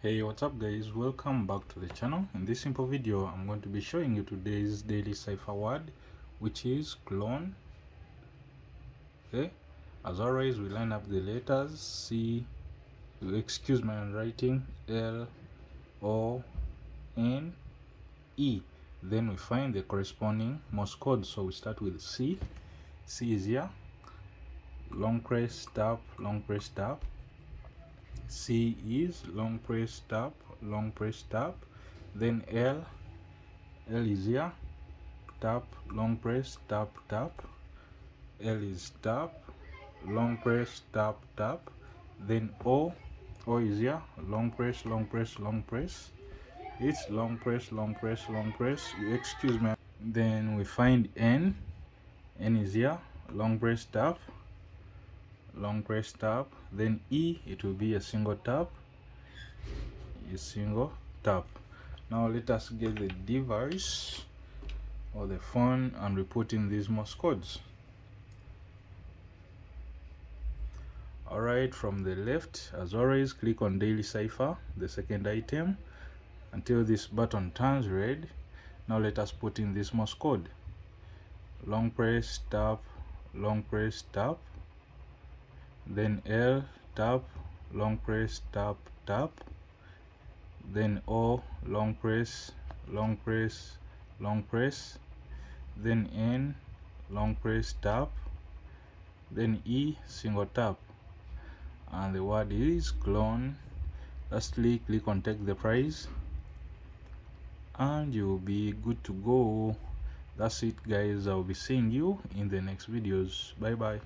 Hey, what's up guys, welcome back to the channel. In this simple video I'm going to be showing you today's daily cipher word, which is clone. Okay, as always we line up the letters C, excuse my handwriting, L, O, N, E. Then we find the corresponding Morse code. So we start with C. C is here, long press tap, long press tap. C is long press tap, long press tap. Then L is here, tap, long press, tap, tap. L is tap, long press, tap, tap. Then O is here, long press, long press, long press. It's long press, long press, long press. Excuse me. Then we find N is here, long press, tap, long press, tap. Then E, it will be a single tap, a single tap. Now let us get the device or the phone and we put in these Morse codes. Alright, from the left, as always, click on Daily Cipher, the second item, until this button turns red. Now let us put in this Morse code. Long press, tap, long press, tap. Then L, tap, long press, tap, tap. Then O, long press, long press, long press. Then N, long press, tap. Then E, single tap. And the word is clone. Lastly, click on take the prize and you'll be good to go. That's it guys, I'll be seeing you in the next videos. Bye bye.